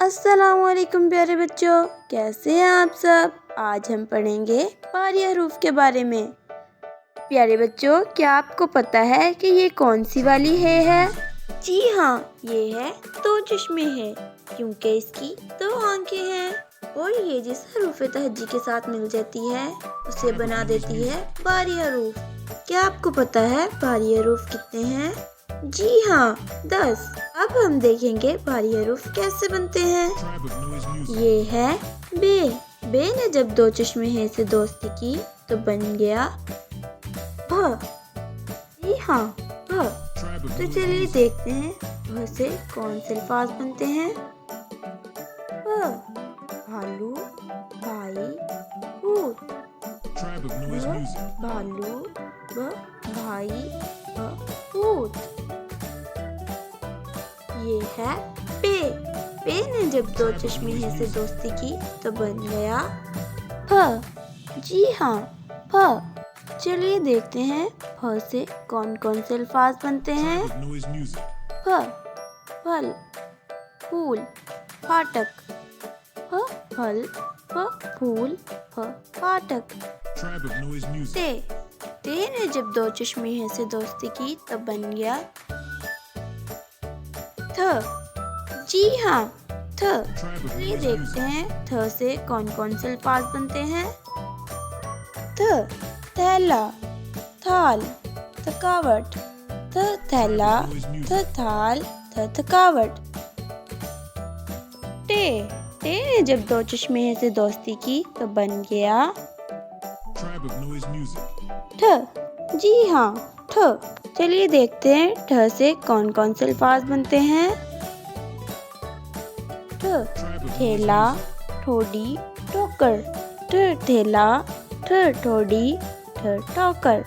अस्सलाम वालेकुम प्यारे बच्चों, कैसे हैं आप सब। आज हम पढ़ेंगे भारी हरूफ के बारे में। प्यारे बच्चों, क्या आपको पता है कि ये कौन सी वाली है? जी हाँ, ये है दो चश्मे है, क्योंकि इसकी दो आंखें हैं और ये जिस हरूफ तहज्जी के साथ मिल जाती है उसे बना देती है भारी हरूफ। क्या आपको पता है भारी हरूफ कितने हैं? जी हाँ, 10। अब हम देखेंगे भारी हरूफ कैसे बनते हैं। ये है बे। बे ने जब दो चश्मे हैं से दोस्ती की तो बन गया भ। जी हाँ, भ। तो चलिए देखते हैं भ से कौन से अल्फाज बनते हैं। भ, भालू, भाई, भूत। भालू, भाई, भूत। ये है पे। पे ने जब दो चश्मे हैं से दोस्ती की तो बन गया फ। जी हाँ, फ। चलिए देखते हैं फ से कौन कौन से अल्फाज बनते हैं। फ, फल, फूल, फाटक। फ, फल, फ, फूल, फ, फाटक। ते। ते ने जब दो चश्मे हैं से दोस्ती की तो बन गया थ। जी हाँ, थ। चलिए देखते हैं थ से कौन कौन से अल्फाज बनते हैं। थ, थैला, थाल, थकावट। थ, थैला, थ, थाल, थ, थकावट। टे। टे ने जब दो चश्मे हैं से दोस्ती की तो बन गया ठ। जी हाँ, ठ। चलिए देखते हैं ठ से कौन कौन से अल्फाज बनते हैं। ठ, ठेला, ठोडी, ठोकर। ठ, ठेला, ठ, ठोडी, ठ, ठोकर।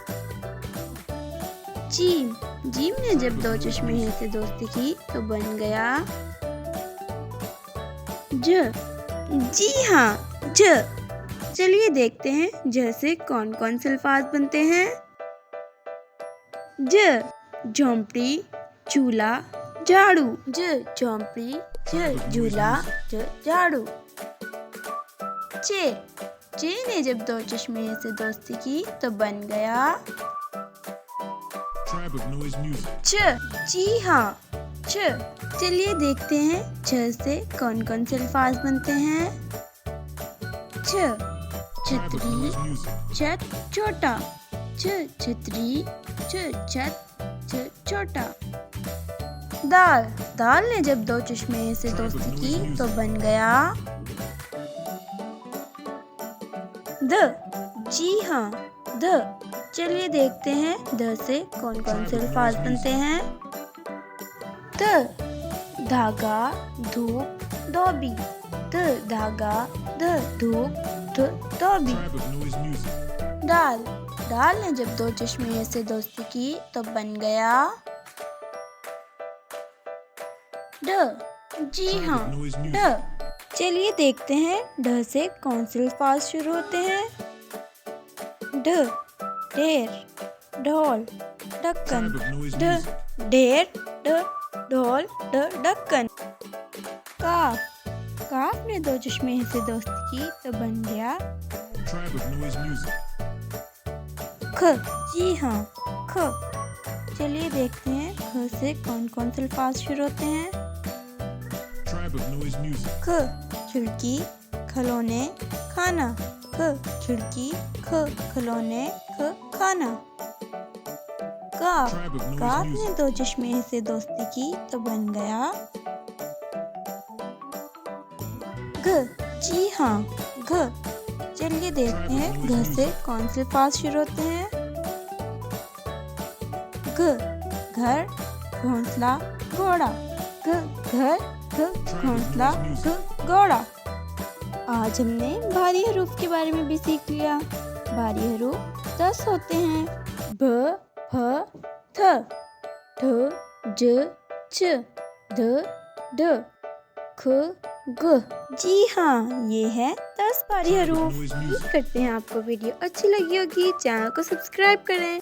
जीम। जीम ने जब दो चश्मे हैं से दोस्ती की तो बन गया ज। जी हाँ, ज। चलिए देखते हैं ज से कौन कौन से अल्फाज बनते हैं। ज, झोंपड़ी, झूला, झाड़ू। ज, झोंपड़ी, ज, झूला, ज, झाड़ू। चे। चे ने जब दो चश्मे से दोस्ती की तो बन गया छ। जी हाँ, छ। चलिए देखते हैं छ से कौन कौन से अल्फाज बनते हैं। छ, छतरी, छत, छोटा। छ, छतरी, छ, छत, छ, छोटा। दाल। दाल ने जब दो चश्मे से दोस्ती की तो बन गया द। जी हाँ, द। चलिए देखते हैं द से कौन कौन से अल्फाज बनते हैं। द, धागा, धूप, धोबी। द, धागा, द, धूप, ध, धोबी। दाल। दाल ने जब दो चश्मे से दोस्ती की तो बन गया ढ। जी हाँ, ढ। चलिए देखते हैं ढ से कौन से अल्फाज शुरू होते हैं। ढ, ढेर, ढोल, ढक्कन। ढ, ढेर, ढ, ढोल, ढ, ढक्कन। काफ। काफ ने दो चश्मे से दोस्ती की तो बन गया ख। जी हाँ, ख। चलिए देखते हैं ख से कौन कौन से अल्फाज शुरू होते हैं। ख, खिड़की, खिलौने, खाना। ख, खिड़की, ख, खिलौने, ख, खाना। काफ। काफ ने दो चश्मे से दोस्ती की तो बन गया घ। जी हाँ, घ। चलिए देखते हैं घ से कौन से अल्फाज शुरू होते हैं। घ, घर, घोंसला, घोड़ा। घ, घर, घ, घोंसला, घ, घोड़ा। आज हमने भारी हरूफ के बारे में भी सीख लिया। भारी हरूफ 10 होते हैं। ब, भ, थ, ठ, ज, छ, ध, ढ, ख, ग। जी हाँ, ये है 10 भारी हरूफ। उम्मीद करते हैं आपको वीडियो अच्छी लगी होगी। चैनल को सब्सक्राइब करें।